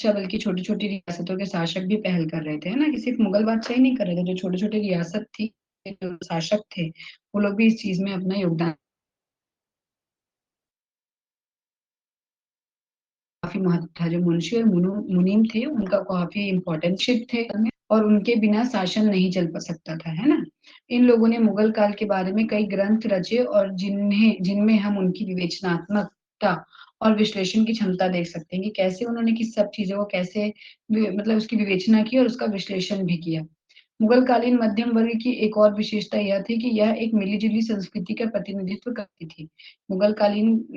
बादशाह बल्कि छोटी छोटी रियासतों के शासक भी पहल कर रहे थे, है ना, कि सिर्फ मुगल बादशाह ही नहीं कर रहे थे, जो छोटे छोटे रियासत थी, जो शासक थे, वो लोग भी इस चीज में अपना योगदान, काफी महत्व था। जो मुंशी और मुनीम थे उनका काफी इम्पोर्टेंशिप थे, और उनके बिना शासन नहीं चल सकता था, है ना। इन लोगों ने मुगल काल के बारे में कई ग्रंथ रचे, और जिनमें हम उनकी विवेचनात्मकता और विश्लेषण की क्षमता देख सकते हैं कि कैसे उन्होंने किस सब चीजों को कैसे मतलब उसकी विवेचना की और उसका विश्लेषण भी किया। मुगल कालीन मध्यम वर्ग की एक और विशेषता यह थी कि यह एक मिलीजुली संस्कृति का प्रतिनिधित्व करती थी। मुगल कालीन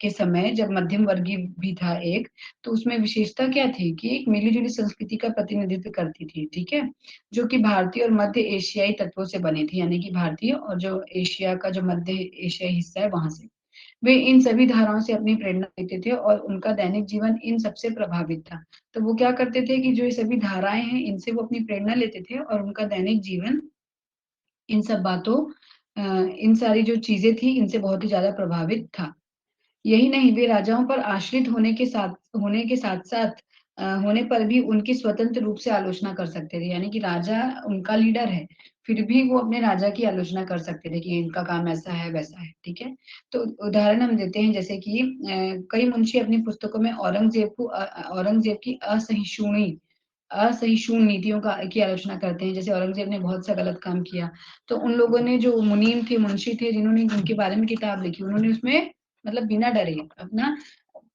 के समय जब मध्यम वर्गीय भी था एक, तो उसमें विशेषता क्या थी कि एक मिलीजुली संस्कृति का प्रतिनिधित्व करती थी, ठीक है, जो कि भारतीय और मध्य एशियाई तत्वों से बनी थी, यानी कि भारतीय और जो एशिया का जो मध्य एशियाई हिस्सा है वहां से। वे इन सभी धाराओं से अपनी प्रेरणा लेते थे, और उनका दैनिक जीवन इन सबसे प्रभावित था। तो वो क्या करते थे कि जो ये सभी धाराएं हैं इनसे वो अपनी प्रेरणा लेते थे, और उनका दैनिक जीवन इन सब बातों इन सारी जो चीजें थी इनसे बहुत ही ज्यादा प्रभावित था। यही नहीं, वे राजाओं पर आश्रित होने के साथ साथ होने पर भी उनकी स्वतंत्र रूप से आलोचना कर सकते थे, यानी कि राजा उनका लीडर है, फिर भी वो अपने राजा की आलोचना कर सकते थे कि इनका काम ऐसा है वैसा है, ठीक है। तो उदाहरण हम देते हैं, जैसे कि कई मुंशी अपनी पुस्तकों में औरंगजेब की असहिष्णु नीतियों की आलोचना करते हैं। जैसे औरंगजेब ने बहुत सा गलत काम किया, तो उन लोगों ने, जो मुनीम थे, मुंशी थे, जिन्होंने उनके बारे में किताब लिखी, उन्होंने उसमें मतलब बिना डरे अपना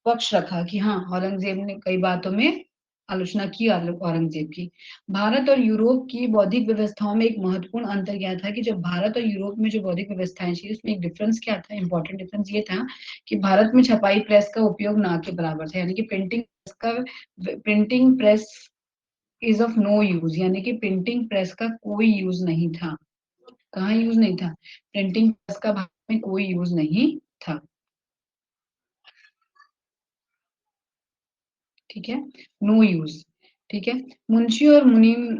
पक्ष रखा कि हाँ, औरंगजेब ने कई बातों में आलोचना की औरंगजेब की। भारत और यूरोप की बौद्धिक व्यवस्थाओं में एक महत्वपूर्ण अंतर क्या था कि जब भारत और यूरोप में जो बौद्धिक व्यवस्थाएं थी उसमें एक डिफरेंस क्या था, इंपॉर्टेंट डिफरेंस ये था कि भारत में छपाई प्रेस का उपयोग ना के बराबर था, यानी कि printing press is of no use, यानी कि प्रिंटिंग प्रेस का कोई यूज नहीं था। कहाँ यूज नहीं था? प्रिंटिंग प्रेस का भारत में कोई यूज नहीं था, ठीक है, नो यूज, ठीक है। मुंशी और मुनीम,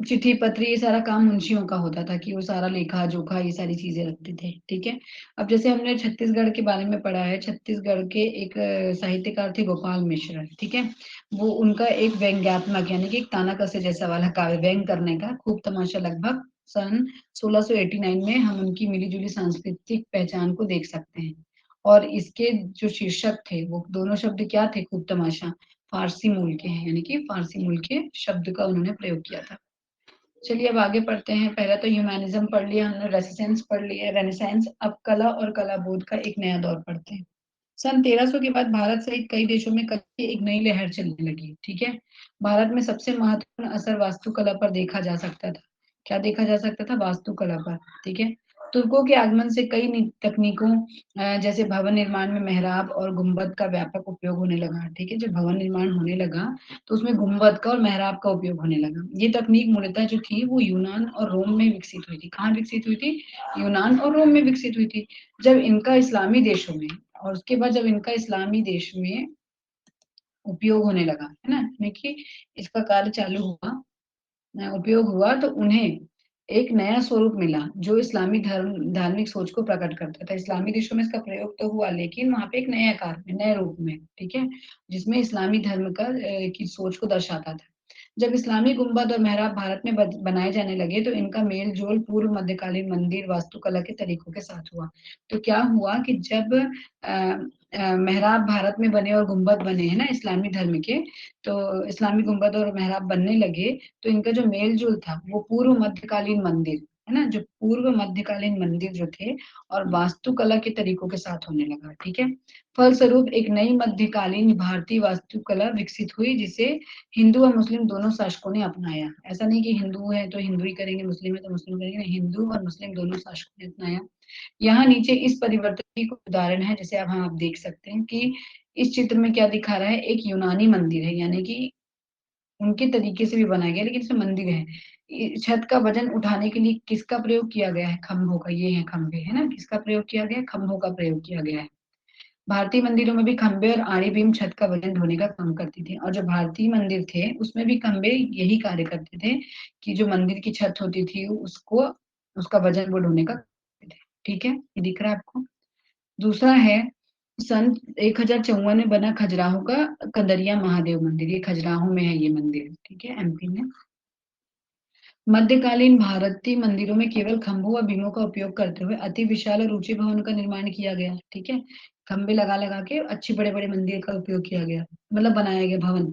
चिट्ठी पत्री, ये सारा काम मुंशियों का होता था कि वो सारा लेखा जोखा ये सारी चीजें रखते थे, ठीक है। अब जैसे हमने छत्तीसगढ़ के बारे में पढ़ा है, छत्तीसगढ़ के एक साहित्यकार थे गोपाल मिश्र, ठीक है। वो उनका एक व्यंग्यात्मक, यानी कि एक ताना कसे जैसा वाला काव्य, व्यंग करने का खूब तमाशा, लगभग सन 1689 में हम उनकी मिलीजुली सांस्कृतिक पहचान को देख सकते हैं। और इसके जो शीर्षक थे वो दोनों शब्द क्या थे, खूब तमाशा, फारसी मूल के हैं, यानी कि फारसी मूल के शब्द का उन्होंने प्रयोग किया था। चलिए अब आगे पढ़ते हैं। पहला तो ह्यूमैनिज्म पढ़ लिया हमने, रेनेसांस पढ़ लिया, रेनेसांस। अब कला और कला बोध का एक नया दौर पढ़ते हैं। सन 1300 के बाद भारत सहित कई देशों में कला की एक नई लहर चलने लगी, ठीक है। भारत में सबसे महत्वपूर्ण असर वास्तुकला पर देखा जा सकता था। क्या देखा जा सकता था? वास्तुकला पर, ठीक है। तुर्कों के आगमन से कई तकनीकों जैसे भवन निर्माण में मेहराब और गुंबद का व्यापक उपयोग होने लगा, ठीक है। जब भवन निर्माण होने लगा तो उसमें गुंबद का और मेहराब का उपयोग होने लगा। ये तकनीक मूलतः जो थी वो यूनान और रोम में विकसित हुई थी। कहाँ विकसित हुई थी? यूनान और रोम में विकसित हुई थी। जब इनका इस्लामी देशों में, और उसके बाद जब इनका इस्लामी देश में उपयोग होने लगा, है ना, यानी कि इसका कार्य चालू हुआ, उपयोग हुआ, तो उन्हें एक नया स्वरूप मिला जो इस्लामी धार्मिक सोच को प्रकट करता था। इस्लामी देशों में इसका प्रयोग तो हुआ, लेकिन वहां पे एक नए आकार में, नए रूप में, ठीक है, जिसमें इस्लामी धर्म की सोच को दर्शाता था। जब इस्लामी गुंबद और मेहराब भारत में बनाए जाने लगे तो इनका मेल जोल पूर्व मध्यकालीन मंदिर वास्तुकला के तरीकों के साथ हुआ। तो क्या हुआ कि जब मेहराब भारत में बने और गुंबद बने, है ना, इस्लामी धर्म के, तो इस्लामी गुंबद और मेहराब बनने लगे, तो इनका जो मेल जोल था वो पूर्व मध्यकालीन मंदिर, है ना, जो पूर्व मध्यकालीन मंदिर जो थे और वास्तुकला के तरीकों के साथ होने लगा, ठीक है। फलस्वरूप एक नई मध्यकालीन भारतीय वास्तुकला विकसित हुई, जिसे हिंदू और मुस्लिम दोनों शासकों ने अपनाया। ऐसा नहीं कि हिंदू है तो हिंदू ही करेंगे, मुस्लिम है तो मुस्लिम करेंगे, नहीं, हिंदू और मुस्लिम दोनों शासकों ने अपनाया। यहाँ नीचे इस परिवर्तन की कुछ उदाहरण है, जैसे अब हम आप देख सकते हैं कि इस चित्र में क्या दिखा रहा है, एक यूनानी मंदिर है, यानी कि उनके तरीके से भी बनाया गया, लेकिन इसमें मंदिर है। छत का वजन उठाने के लिए किसका प्रयोग किया गया है? खंभों का। ये है खंभे, है ना, किसका प्रयोग किया गया है? खंभों का प्रयोग किया गया है। भारतीय मंदिरों में भी खंबे और आड़ी बीम छत का वजन ढोने का काम करती थी, और जो भारतीय मंदिर थे उसमें भी खंबे यही कार्य करते थे कि जो मंदिर की छत होती थी उसको, उसका वजन वो ढोने का करते थे, ठीक है। ये दिख रहा है आपको? दूसरा है सन 1054 में बना खजुराहो का कंदरिया महादेव मंदिर, ये खजुराहो में है ये मंदिर, ठीक है, एमपी में। मध्यकालीन भारतीय मंदिरों में केवल खंभों व बीमों का उपयोग करते हुए अति विशाल और ऊंचे भवन का निर्माण किया गया, ठीक है। खंभे लगा लगा के अच्छे बड़े बड़े मंदिर का उपयोग किया गया, मतलब बनाया गया भवन।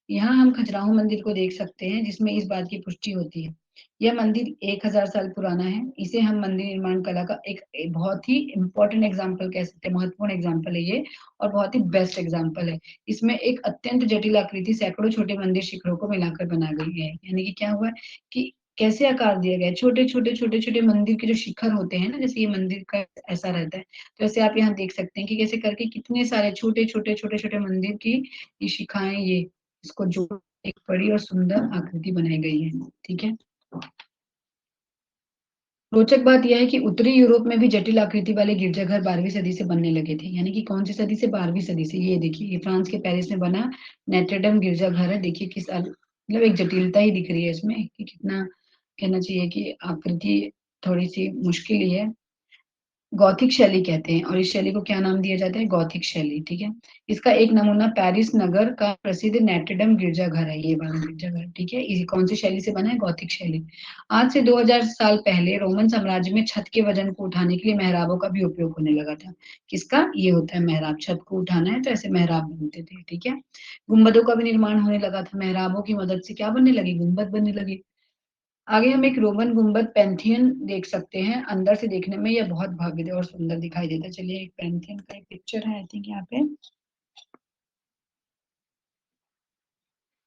यहाँ हम खजुराहो मंदिर को देख सकते हैं, जिसमें इस बात की पुष्टि होती है। यह मंदिर 1000 साल पुराना है। इसे हम मंदिर निर्माण कला का एक बहुत ही इंपॉर्टेंट एग्जाम्पल कह सकते हैं, महत्वपूर्ण एग्जाम्पल है ये, और बहुत ही बेस्ट एग्जाम्पल है। इसमें एक अत्यंत जटिल आकृति सैकड़ों छोटे मंदिर शिखरों को मिलाकर बना गई है। यानी कि क्या हुआ कि कैसे आकार दिया गया है, छोटे छोटे छोटे छोटे मंदिर के जो शिखर होते हैं ना, जैसे ये मंदिर का ऐसा रहता है, तो ऐसे आप यहाँ देख सकते हैं कि कैसे करके कितने सारे छोटे छोटे छोटे छोटे मंदिर की ये शिखाएं, ये इसको जोड़ एक बड़ी और सुंदर आकृति बनाई गई है, ठीक है। रोचक बात यह है कि उत्तरी यूरोप में भी जटिल आकृति वाले गिरजाघर 12वीं सदी से बनने लगे थे। यानी कि कौन सी सदी से? 12वीं सदी से। ये देखिए, ये फ्रांस के पेरिस में बना नेत्रेडम गिरजाघर है। देखिए किस मतलब एक जटिलता ही दिख रही है इसमें कि कितना, कहना चाहिए कि आकृति थोड़ी सी मुश्किल ही है। गॉथिक शैली कहते हैं, और इस शैली को क्या नाम दिया जाता है? गॉथिक शैली, ठीक है। इसका एक नमूना पेरिस नगर का प्रसिद्ध नेट्रेडम गिरजाघर है, ये वाला गिरजाघर, ठीक है। ये कौन सी शैली से बना है? गॉथिक शैली। आज से 2000 साल पहले रोमन साम्राज्य में छत के वजन को उठाने के लिए मेहराबों का भी उपयोग होने लगा था। किसका? ये होता है मेहराब। छत को उठाना है तो ऐसे मेहराब बनते थे, ठीक है। गुम्बदों का भी निर्माण होने लगा था। मेहराबों की मदद से क्या बनने लगी? गुम्बद बनने लगी। आगे हम एक रोमन गुम्बद पैंथियन देख सकते हैं। अंदर से देखने में यह बहुत भव्य और सुंदर दिखाई देता है। चलिए, एक पैंथियन का एक पिक्चर है, आई थिंक यहाँ पे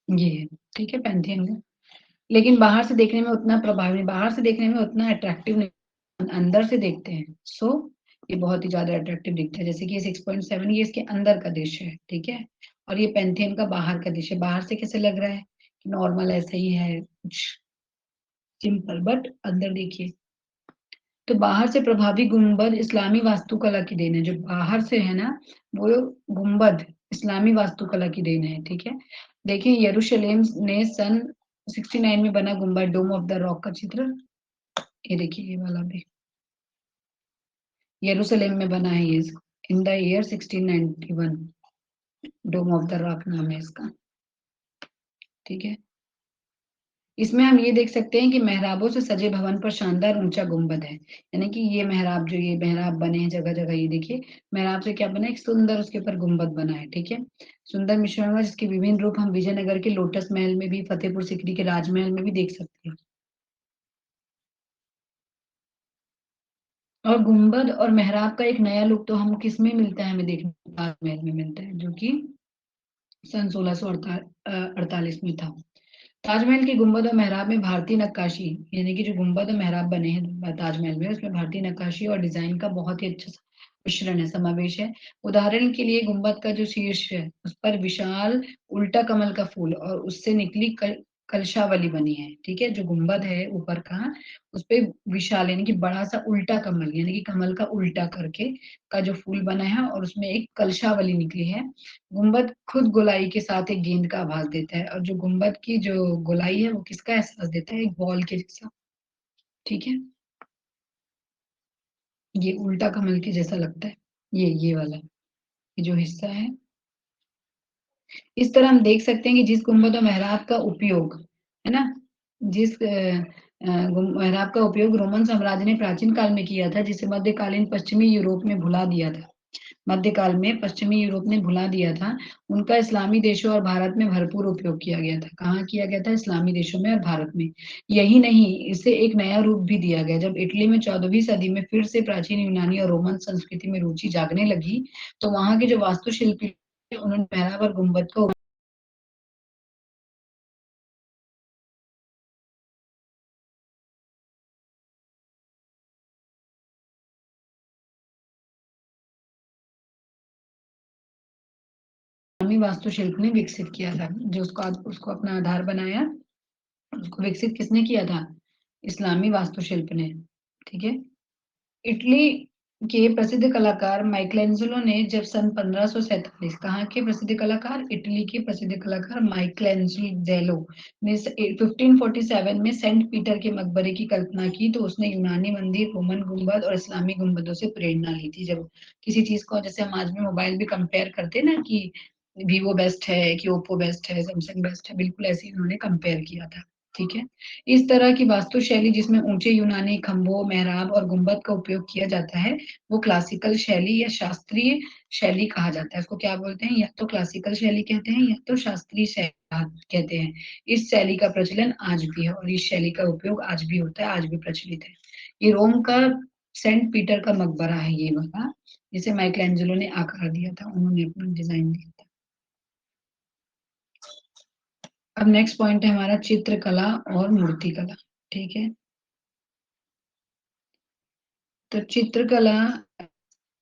ये है, ठीक है, पैंथियन का। लेकिन बाहर से देखने में उतना प्रभावी नहीं, बाहर से देखने में उतना अट्रैक्टिव नहीं, अंदर से देखते हैं सो ये बहुत ही ज्यादा अट्रैक्टिव दिखता है। जैसे कि ये 6.7, ये इसके अंदर का दृश्य है, ठीक है। और ये पैंथियन का बाहर का दृश्य। बाहर से कैसे लग रहा है कि नॉर्मल ऐसे ही है, कुछ सिंपल, बट अंदर देखिए। तो बाहर से प्रभावी गुंबद इस्लामी वास्तुकला की देन है। जो बाहर से है ना, वो गुंबद इस्लामी वास्तुकला की देन है, ठीक है। देखिए, यरूशलेम ने सन 69 में बना गुंबद डोम ऑफ द रॉक का चित्र, ये देखिए, ये वाला भी यरूशलेम में बना है ये, in the year 1691, Dome of the Rock नाम है इसका, ठीक है। इसमें हम ये देख सकते हैं कि मेहराबों से सजे भवन पर शानदार ऊंचा गुंबद है। यानी कि ये मेहराब, जो ये मेहराब बने हैं जगह जगह, ये देखिए मेहराब से क्या बना है? एक सुंदर उसके ऊपर गुंबद बना है, ठीक है। सुंदर मिश्रण हुआ, जिसके विभिन्न रूप हम विजयनगर के लोटस महल में भी, फतेहपुर सीकरी के राजमहल में भी देख सकते हैं। और गुंबद और मेहराब का एक नया लुक तो हम किस में मिलता है? हमें देखने को ताजमहल में मिलता है, जो कि सन 1648 में था। ताजमहल की गुंबद और मेहराब में भारतीय नक्काशी, यानी कि जो गुंबद और मेहराब बने हैं ताजमहल में, उसमें भारतीय नक्काशी और डिजाइन का बहुत ही अच्छा मिश्रण है, समावेश है। उदाहरण के लिए गुंबद का जो शीर्ष है, उस पर विशाल उल्टा कमल का फूल और उससे निकली कलशावली बनी है, ठीक है। जो गुंबद है ऊपर का, उस पे विशाल यानी कि बड़ा सा उल्टा कमल, यानी कि कमल का उल्टा करके का जो फूल बना है, और उसमें एक कलशावली निकली है। गुंबद खुद गोलाई के साथ एक गेंद का आभास देता है, और जो गुंबद की जो गोलाई है वो किसका एहसास देता है? एक बॉल के जैसा, ठीक है। ये उल्टा कमल के जैसा लगता है, ये वाला, ये जो हिस्सा है। इस तरह हम देख सकते हैं कि जिस गुंबद और मेहराब का उपयोग, है ना, जिस मेहराब का उपयोग रोमन साम्राज्य ने प्राचीन काल में किया था, जिसे मध्यकालीन पश्चिमी यूरोप में भुला दिया था, मध्यकाल में पश्चिमी यूरोप ने भुला दिया था, उनका इस्लामी देशों और भारत में भरपूर उपयोग किया गया था। कहाँ किया गया था? इस्लामी देशों में और भारत में। यही नहीं, इसे एक नया रूप भी दिया गया। जब इटली में 14वीं सदी में फिर से प्राचीन यूनानी और रोमन संस्कृति में रुचि जागने लगी, तो वहां के जो वास्तुशिल्पी, उन्होंने मेहराब और गुंबद को इस्लामी वास्तुशिल्प ने विकसित किया था। जो उसको उसको अपना आधार बनाया, उसको विकसित किसने किया था? इस्लामी वास्तुशिल्प ने, ठीक है। इटली के प्रसिद्ध कलाकार माइकलेंजेलो ने जब सन 1547, कहाँ के प्रसिद्ध कलाकार, इटली के प्रसिद्ध कलाकार माइकलेंजेलो ने 1547 में सेंट पीटर के मकबरे की कल्पना की, तो उसने यूनानी मंदिर, रोमन गुंबद और इस्लामी गुंबदों से प्रेरणा ली थी। जब किसी चीज को, जैसे हम आज भी मोबाइल भी कंपेयर करते हैं ना, कि वीवो बेस्ट है कि ओप्पो बेस्ट है, सैमसंग बेस्ट है, बिल्कुल ऐसे ही उन्होंने कंपेयर किया था। ठीक है। इस तरह की वास्तुशैली जिसमें ऊंचे यूनानी खंभों, मेहराब और गुंबद का उपयोग किया जाता है, वो क्लासिकल शैली या शास्त्रीय शैली कहा जाता है। उसको क्या बोलते हैं, या तो क्लासिकल शैली कहते हैं या तो शास्त्रीय शैली कहते हैं। इस शैली का प्रचलन आज भी है और इस शैली का उपयोग आज भी होता है, आज भी प्रचलित है। ये रोम का सेंट पीटर का मकबरा है ये वाला, जिसे माइकलैंजेलो ने आकार दिया था, उन्होंने अपना डिजाइन दिया था। अब नेक्स्ट पॉइंट है हमारा चित्रकला और मूर्तिकला। ठीक है। तो चित्रकला,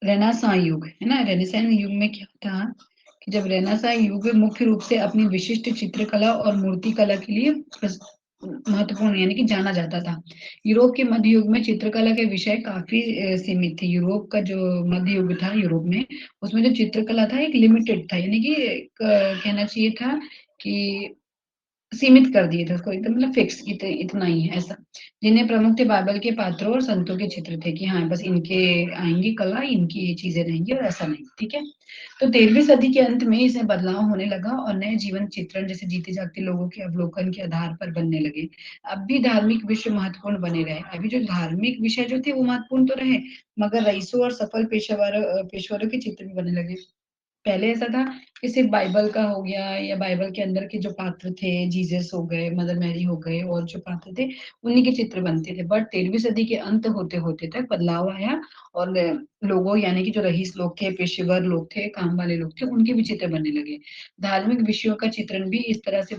रेनेसां युग है ना, रेनेसां युग में क्या था कि जब रेनेसां युग मुख्य रूप से अपनी विशिष्ट चित्रकला और मूर्ति कला के लिए महत्वपूर्ण यानी कि जाना जाता था। यूरोप के मध्य युग में चित्रकला के विषय काफी सीमित थे। यूरोप का जो मध्य युग था यूरोप में, उसमें जो चित्रकला था एक लिमिटेड था, यानी कि कहना चाहिए था कि सीमित कर दिए थे उसको, एकदम मतलब फिक्स, इतना ही है ऐसा। जिन्हें प्रमुख थे बाइबल के पात्रों और संतों के चित्र थे, कि हाँ बस इनके आएंगी कला, इनकी ये चीजें रहेंगी, और ऐसा नहीं। ठीक है। तो 13वीं सदी के अंत में इसमें बदलाव होने लगा और नए जीवन चित्रण जैसे जीते जागते लोगों के अवलोकन के आधार पर बनने लगे। अब भी धार्मिक विषय महत्वपूर्ण बने रहे, अभी जो धार्मिक विषय जो थे वो महत्वपूर्ण तो रहे, मगर रईसों और सफल पेशेवरों के चित्र भी बनने लगे। पहले ऐसा था कि सिर्फ बाइबल का हो गया, या बाइबल के अंदर के जो पात्र थे, जीसस हो गए, मदर मैरी हो गए, और जो पात्र थे उन्हीं के चित्र बनते थे। बट 13वीं सदी के अंत होते होते तक बदलाव आया, और लोगों यानी कि जो रईस लोग थे, पेशेवर लोग थे, काम वाले लोग थे, उनके भी चित्र बनने लगे। धार्मिक विषयों का चित्रण भी इस तरह से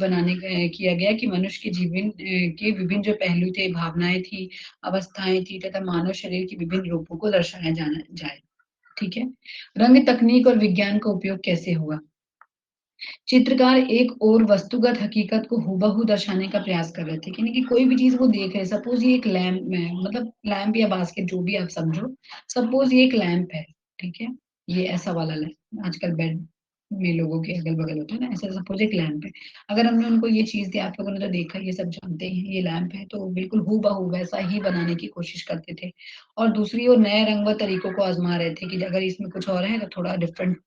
किया गया कि मनुष्य के जीवन के विभिन्न जो पहलू थे, भावनाएं थी, अवस्थाएं थी, तथा मानव शरीर के विभिन्न रूपों को दर्शाया जाना जाए। ठीक है। रंग तकनीक और विज्ञान का उपयोग कैसे हुआ। चित्रकार एक और वस्तुगत हकीकत को हूबहू दर्शाने का प्रयास कर रहे थे, यानी कि कोई भी चीज वो देख रहे हैं, सपोज ये एक लैम्प है, मतलब लैम्प या बास्केट जो भी आप समझो, सपोज ये एक लैम्प है। ठीक है। ये ऐसा वाला लैम्प आजकल बेड में लोगों के अगल बगल होता है ना, ऐसा सपोज एक लैम्प है। अगर हमने उनको ये चीज दी, आप लोगों ने तो देखा, ये सब जानते हैं ये लैम्प है, तो बिल्कुल हूबहू वैसा ही बनाने की कोशिश करते थे। और दूसरी ओर नए रंग व तरीकों को आजमा रहे थे, कि अगर इसमें कुछ और है तो थोड़ा डिफरेंट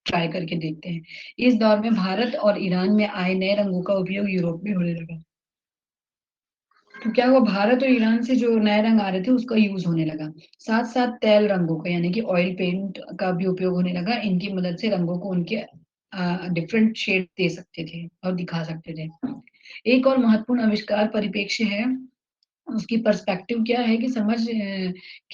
ट्राई करके देखते हैं। इस दौर में भारत और ईरान में आए नए रंगों का उपयोग यूरोप में होने लगा। तो क्या हुआ, भारत और ईरान से जो नए रंग आ रहे थे उसका यूज होने लगा। साथ साथ तेल रंगों का यानी कि ऑयल पेंट का भी उपयोग होने लगा। इनकी मदद से रंगों को उनके डिफरेंट शेड दे सकते थे और दिखा सकते थे। एक और महत्वपूर्ण आविष्कार परिप्रेक्ष्य है। उसकी पर्सपेक्टिव क्या है कि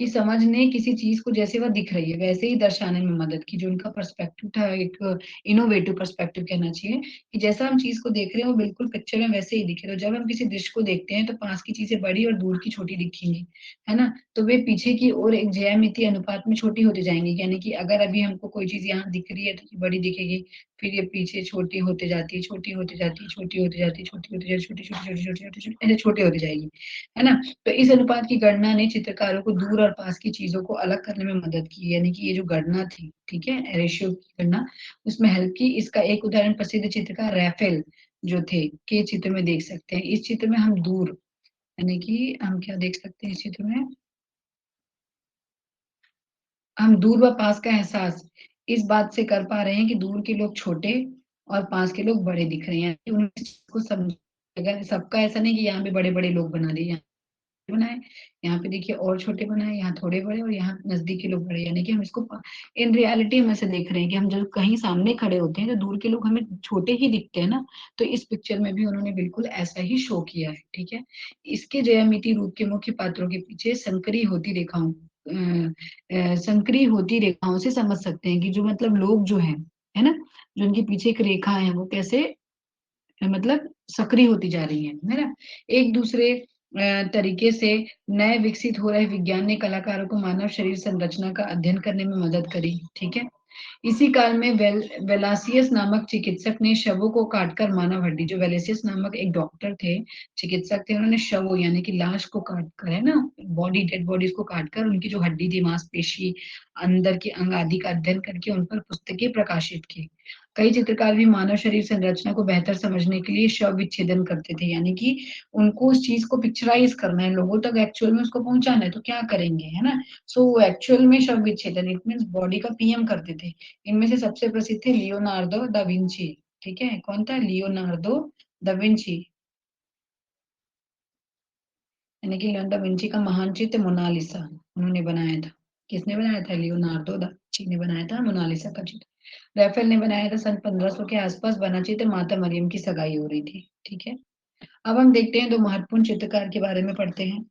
समझ ने किसी चीज को जैसे वह दिख रही है वैसे ही दर्शाने में मदद की। जो उनका पर्सपेक्टिव था, एक इनोवेटिव पर्सपेक्टिव कहना चाहिए, कि जैसा हम चीज को देख रहे हैं वो बिल्कुल पिक्चर में वैसे ही दिखे। तो जब हम किसी दृश्य को देखते हैं तो पास की चीजें बड़ी और दूर की छोटी दिखेंगी, है ना, तो वे पीछे की ओर एक ज्यामितीय अनुपात में छोटी होती जाएंगी। यानी कि अगर अभी हमको कोई चीज यहाँ दिख रही है तो ये बड़ी दिखेगी, फिर ये पीछे छोटी होते जाती है, छोटी होती जाती है, छोटी होती जाती है, छोटी होती जाती है, छोटी छोटी छोटी छोटी छोटी छोटी ऐसे छोटी होती जाएगी, है ना। तो इस अनुपात की गणना ने चित्रकारों को दूर और पास की चीजों को अलग करने में मदद की, यानी कि ये जो गणना थी, ठीक है, रेशियो की गणना, उसमें हेल्प की। इसका एक उदाहरण प्रसिद्ध चित्रकार रैफेल जो थे के चित्र में देख सकते हैं। इस चित्र में हम दूर, यानी कि हम क्या देख सकते हैं इस चित्र में, हम दूर व पास का एहसास इस बात से कर पा रहे हैं कि दूर के लोग छोटे और पास के लोग बड़े दिख रहे हैं, यानी कि उन्हें इस चीज को समझ, अगर सबका ऐसा नहीं कि यहाँ पे बड़े बड़े लोग बना दिए, बनाए, यहाँ पे देखिए और छोटे बनाए, यहाँ थोड़े बड़े, और यहाँ नजदीकी लोग बड़े, यानी कि हम इसको इन रियलिटी में से देख रहे हैं कि हम जब कहीं सामने खड़े होते हैं तो दूर के लोग हमें छोटे ही दिखते हैं ना। तो इस पिक्चर में भी उन्होंने बिल्कुल ऐसा ही शो किया है। ठीक है। इसके ज्यामिति रूप के मुख्य पात्रों के पीछे संकरी होती रेखाओं से समझ सकते हैं कि जो मतलब लोग जो है ना, जो उनके पीछे एक रेखा है वो कैसे मतलब सक्रिय होती जा रही है ना। एक दूसरे तरीके से नए विकसित हो रहे विज्ञान ने कलाकारों को मानव शरीर संरचना का अध्ययन करने में मदद करी। ठीक है। इसी काल में वेलासियस नामक चिकित्सक ने शवों को काटकर मानव हड्डी, जो वेलेसियस नामक एक डॉक्टर थे, चिकित्सक थे, उन्होंने शवों यानी कि लाश को काट कर, है ना, डेड बॉडीज को काटकर उनकी जो हड्डी थी, मांसपेशी, अंदर के अंग आदि का अध्ययन करके उन पर पुस्तकें प्रकाशित की। कई चित्रकार भी मानव शरीर संरचना को बेहतर समझने के लिए शव विच्छेदन करते थे, यानी कि उनको उस चीज को पिक्चराइज करना है, लोगों तक एक्चुअल में उसको पहुंचाना है, तो क्या करेंगे, है ना। सो वो एक्चुअल में शव विच्छेदन, इट मीन्स बॉडी का पीएम करते थे। इनमें से सबसे प्रसिद्ध थे लियोनार्डो दा विंची। ठीक है, कौन था? लियोनार्डो दा विंची, यानी कि लियोनार्डो दा विंची का महान चित्र मोनालिसा उन्होंने बनाया था। किसने बनाया था? लियोनार्डो दा विंची ने बनाया था मोनालिसा का चित्र। राफेल ने बनाया था सन 1500 के आसपास, बना चित्र माता मरियम की सगाई हो रही थी। ठीक है, अब हम देखते हैं दो महत्वपूर्ण चित्रकार के बारे में पढ़ते हैं।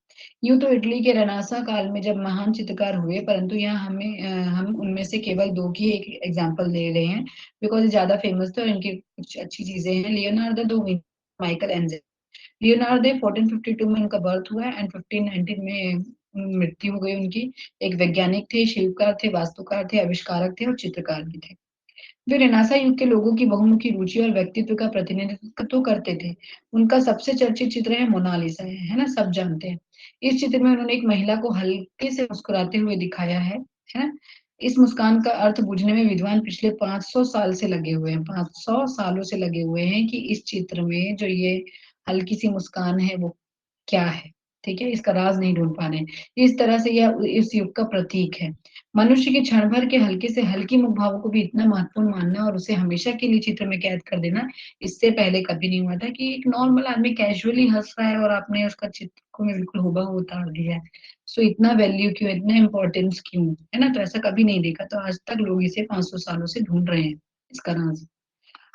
यूं तो इटली के रेनेसां काल में जब महान चित्रकार हुए, परंतु यहाँ हम उनमें से केवल दो की एक एग्जांपल ले रहे हैं, बिकॉज ज्यादा फेमस थे और इनकी कुछ अच्छी चीजें हैं। Leonardo da Vinci, Michael Angelo. Leonardo 1452 में उनका बर्थ हुआ एंड 1519 में मृत्यु हो गई उनकी। एक वैज्ञानिक थे, शिल्पकार थे, वास्तुकार थे, आविष्कारक थे और चित्रकार भी थे। वे रेनेसां युग के लोगों की बहुमुखी रुचि और व्यक्तित्व का प्रतिनिधित्व तो करते थे। उनका सबसे चर्चित चित्र है मोनालिसा, है ना, सब जानते हैं। इस चित्र में उन्होंने एक महिला को हल्के से मुस्कुराते हुए दिखाया है ना। इस मुस्कान का अर्थ बूझने में विद्वान पिछले 500 साल से लगे हुए हैं, 500 सालों से लगे हुए हैं कि इस चित्र में जो ये हल्की सी मुस्कान है वो क्या है। ठीक है, इसका राज नहीं ढूंढ पा रहे हैं। इस तरह से यह इस युग का प्रतीक है। मनुष्य के क्षण भर के हल्के से हल्की मुख भावों को भी इतना महत्वपूर्ण मानना और उसे हमेशा के लिए चित्र में कैद कर देना, इससे पहले कभी नहीं हुआ था कि एक नॉर्मल आदमी कैजुअली हंस रहा है और आपने उसका चित्र को में बिल्कुल हूबहू उतार दिया है। सो इतना वैल्यू क्यों, इतना इंपॉर्टेंस क्यों, है ना। तो ऐसा कभी नहीं देखा, तो आज तक लोग इसे 500 सालों से ढूंढ रहे हैं, इसका राज।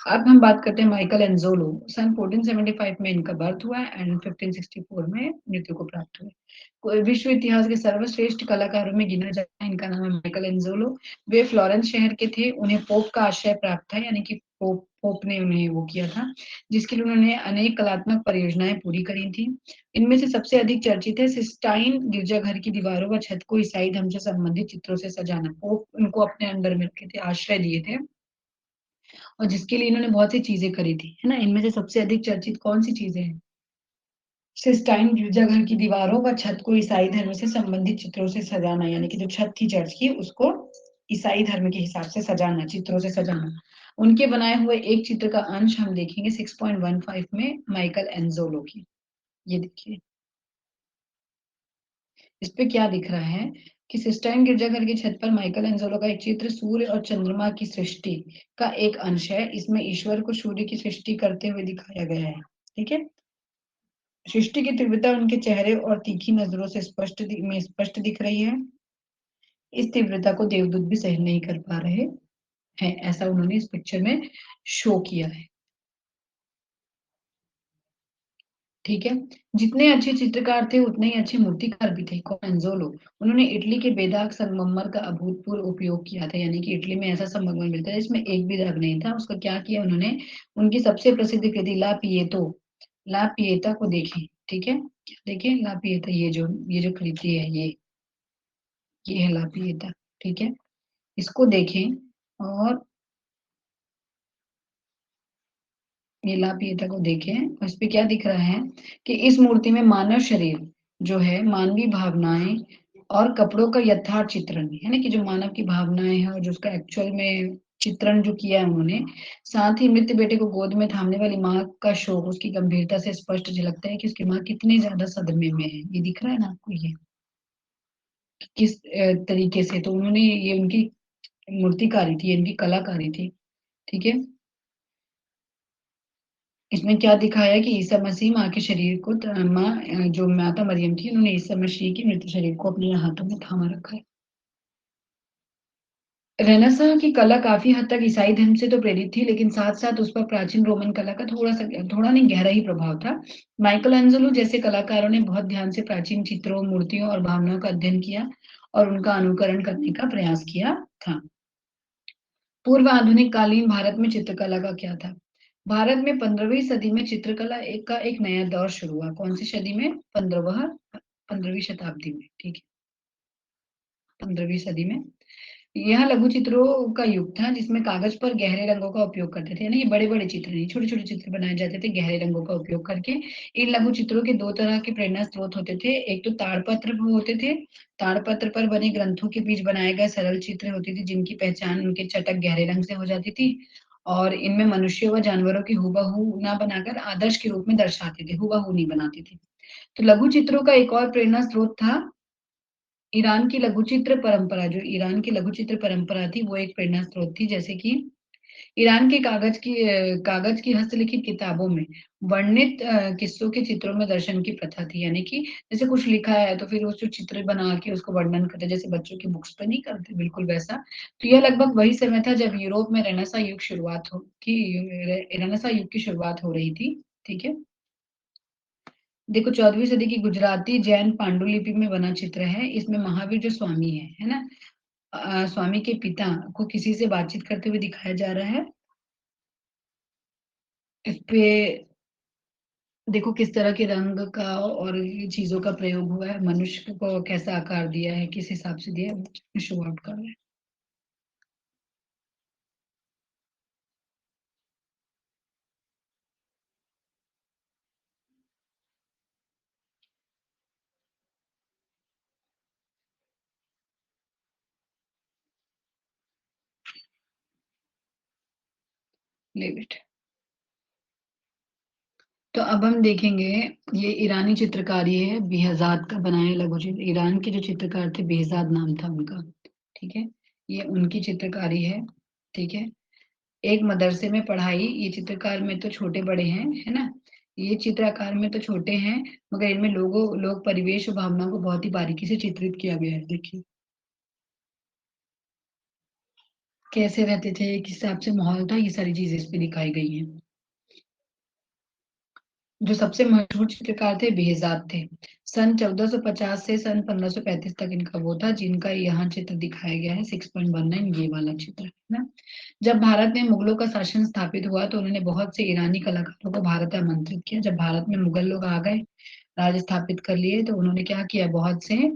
अब हम बात करते हैं माइकल एंजोलो। सन 1475 में इनका बर्थ हुआ एंड 1564 में मृत्यु को प्राप्त हुए। विश्व इतिहास के सर्वश्रेष्ठ कलाकारों में गिना जाता है, इनका नाम है माइकल एंजोलो। वे फ्लोरेंस शहर के थे। उन्हें पोप का आश्रय प्राप्त था, यानी कि पोप ने उन्हें वो किया था, जिसके लिए उन्होंने अनेक कलात्मक परियोजनाएं पूरी करी थी। इनमें से सबसे अधिक चर्चित है सिस्टाइन गिरजाघर की दीवारों व छत को ईसाई धर्म से संबंधित चित्रों से सजाना। पोप उनको अपने अंडर में रखे थे, आश्रय दिए थे, और जिसके लिए इन्होंने बहुत सी चीजें करी थी, है ना। इनमें से सबसे अधिक चर्चित कौन सी चीजें हैं? सिस्टाइन गिरजाघर की दीवारों व छत को ईसाई धर्म से संबंधित चित्रों से सजाना, यानी कि जो छत थी चर्च की, उसको ईसाई धर्म के हिसाब से सजाना, चित्रों से सजाना। उनके बनाए हुए एक चित्र का अंश हम देखेंगे 6.15 में, माइकल एंजोलो की। ये देखिए, इस पे क्या दिख रहा है कि सिस्टाइन गिरजाघर की छत पर माइकल एंजेलो का एक चित्र सूर्य और चंद्रमा की सृष्टि का एक अंश है। इसमें ईश्वर को सूर्य की सृष्टि करते हुए दिखाया गया है। ठीक है, सृष्टि की तीव्रता उनके चेहरे और तीखी नजरों से स्पष्ट दिख रही है। इस तीव्रता को देवदूत भी सहन नहीं कर पा रहे हैं, ऐसा उन्होंने इस पिक्चर में शो किया है। ठीक है, जितने अच्छे चित्रकार थे उतने ही अच्छे मूर्तिकार भी थे। कॉन्ज़ोलो, उन्होंने इटली के बेदाग संगमरमर का अभूतपूर्व उपयोग किया था, यानी कि इटली में ऐसा संगमरमर मिलता है जिसमें एक भी दाग नहीं था। उसका क्या किया उन्होंने, उनकी सबसे प्रसिद्ध कृति ला पिएता को देखें। ठीक है, देखिए ला पिएता, ये जो कृति है, ये है ला पिएता। ठीक है, इसको देखें, और ये ला पिएता को देखें, और इस पे क्या दिख रहा है कि इस मूर्ति में मानव शरीर जो है, मानवीय भावनाएं और कपड़ों का यथार्थ चित्रण है ना, कि जो मानव की भावनाएं हैं और जो उसका एक्चुअल में चित्रण जो किया है उन्होंने। साथ ही मृत बेटे को गोद में थामने वाली माँ का शोक, उसकी गंभीरता से स्पष्ट झलकता है कि उसकी माँ कितनी ज्यादा सदमे में है। ये दिख रहा है ना आपको, ये किस तरीके से, तो उन्होंने, ये उनकी मूर्तिकारी थी, इनकी कलाकारी थी। ठीक है, इसमें क्या दिखाया कि ईसा मसीह माँ के शरीर को जो माता मरियम थी, उन्होंने ईसा मसीह के मृत शरीर को अपने हाथों में थामा रखा है। रेनेसां की कला काफी हद तक ईसाई धर्म से तो प्रेरित थी, लेकिन साथ साथ उस पर प्राचीन रोमन कला का थोड़ा नहीं, गहरा ही प्रभाव था। माइकल एंजेलो जैसे कलाकारों ने बहुत ध्यान से प्राचीन चित्रों, मूर्तियों और भावनाओं का अध्ययन किया और उनका अनुकरण करने का प्रयास किया था। पूर्व आधुनिक कालीन भारत में चित्रकला का क्या था? भारत में 15वीं सदी में चित्रकला एक नया दौर शुरू हुआ। कौन सी सदी में? 15वीं शताब्दी में। ठीक है, 15वीं सदी में यह लघु चित्रों का युग था जिसमें कागज पर गहरे रंगों का उपयोग करते थे, यानी ये बड़े बड़े चित्र नहीं, छोटे छोटे चित्र बनाए जाते थे गहरे रंगों का उपयोग करके। इन लघु चित्रों के दो तरह के प्रेरणा स्रोत होते थे, एक तो ताड़पत्र होते थे। ताड़पत्र पर बने ग्रंथों के बीच बनाए गए सरल चित्र होती थी जिनकी पहचान उनके चटक गहरे रंग से हो जाती थी, और इनमें मनुष्यों व जानवरों की हुबहू ना बनाकर आदर्श के रूप में दर्शाते थे, हुबहू नहीं बनाते थे। तो लघु चित्रों का एक और प्रेरणा स्रोत था ईरान की लघुचित्र परंपरा। जो ईरान की लघुचित्र परंपरा थी वो एक प्रेरणा स्रोत थी, जैसे कि ईरान के कागज की हस्तलिखित किताबों में वर्णित किस्सों के चित्रों में दर्शन की प्रथा थी, यानी कि जैसे कुछ लिखा है तो फिर उस जो चित्र बना के उसको वर्णन करते, जैसे बच्चों की बुक्स पे नहीं करते, बिल्कुल वैसा। तो यह लगभग वही समय था जब यूरोप में रेनेसा युग की शुरुआत हो रही थी। ठीक है, देखो 14वीं सदी की गुजराती जैन पांडुलिपि में बना चित्र है। इसमें महावीर जो स्वामी है ना, स्वामी के पिता को किसी से बातचीत करते हुए दिखाया जा रहा है। इस पे देखो किस तरह के रंग का और ये चीजों का प्रयोग हुआ है, मनुष्य को कैसा आकार दिया है, किस हिसाब से दिया है, वो शो आउट कर रहा है। Live it. तो अब हम देखेंगे, ये ईरानी चित्रकारी है, बेहजाद का बनाया लघु चित्र। ईरान के जो चित्रकार थे बेहजाद नाम था उनका। ठीक है, ये उनकी चित्रकारी है। ठीक है, एक मदरसे में पढ़ाई, ये चित्रकार में तो छोटे बड़े हैं, है ना, ये चित्रकार में तो छोटे हैं, मगर इनमें लोग परिवेश और भावना को बहुत ही बारीकी से चित्रित किया गया है। देखिए कैसे रहते थे, किस हिसाब से माहौल था, ये सारी चीजें इस पे दिखाई गई हैं। जो सबसे मशहूर चित्रकार थे बेहजाद थे। सन 1450 से सन 1535 तक इनका वो था, जिनका यहाँ चित्र दिखाया गया है 6.19, ये वाला चित्र है ना। जब भारत में मुगलों का शासन स्थापित हुआ तो उन्होंने बहुत से ईरानी कलाकारों को भारत आमंत्रित किया। जब भारत में मुगल लोग आ गए, राज स्थापित कर लिए, तो उन्होंने क्या किया, बहुत से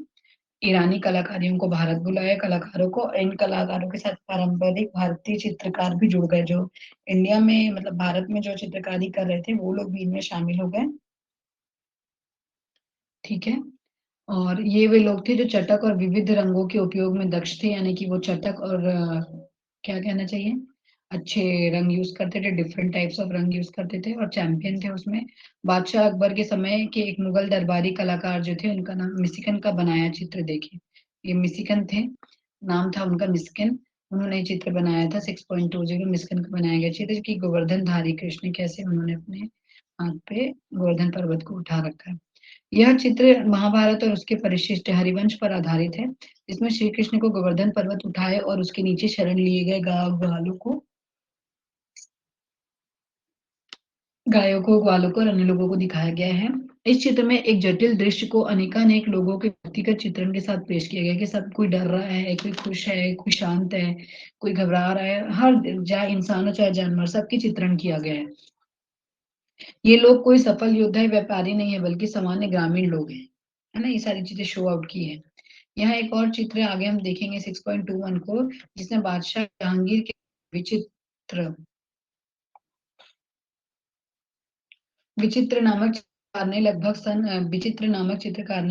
ईरानी कलाकारियों को भारत बुलाया, कलाकारों को। इन कलाकारों के साथ पारंपरिक भारतीय चित्रकार भी जुड़ गए, जो इंडिया में मतलब भारत में जो चित्रकारी कर रहे थे वो लोग भी इनमें शामिल हो गए। ठीक है, और ये वे लोग थे जो चटक और विविध रंगों के उपयोग में दक्ष थे, यानी कि वो चटक और क्या कहना चाहिए, अच्छे रंग यूज करते थे, डिफरेंट टाइप्स ऑफ रंग यूज करते थे और चैंपियन थे उसमें। बादशाह अकबर के समय के एक मुगल दरबारी कलाकार जो थे, उनका नाम मिस्किन का बनाया चित्र देखिए। ये मिस्किन थे, नाम था उनका मिस्किन। उन्होंने ये चित्र बनाया था 6.20, मिस्किन का बनाया गया चित्र कि गोवर्धन धारी कृष्ण कैसे उन्होंने अपने हाथ पे गोवर्धन पर्वत को उठा रखा है। यह चित्र महाभारत और उसके परिशिष्ट हरिवंश पर आधारित है, जिसमें श्री कृष्ण को गोवर्धन पर्वत उठाए और उसके नीचे शरण लिए गए ग्वालों को और अन्य लोगों को दिखाया गया है। इस चित्र में एक जटिल दृश्य को अनेकानेक लोगों के व्यक्तिगत चित्रण के साथ पेश किया गया है, कि सब कोई डर रहा है, कोई खुश है, कोई शांत है, कोई घबरा रहा है, हर चाहे इंसान हो चाहे जानवर, सबकी चित्रण किया गया है। ये लोग कोई सफल योद्धा या व्यापारी नहीं है, बल्कि सामान्य ग्रामीण लोग हैं, है ना। ये सारी चीजें शो आउट की है। यहाँ एक और चित्र है, आगे हम देखेंगे 6.21 को, जिसमें बादशाह जहांगीर के विचित्र विचित्र नामक चित्रकार ने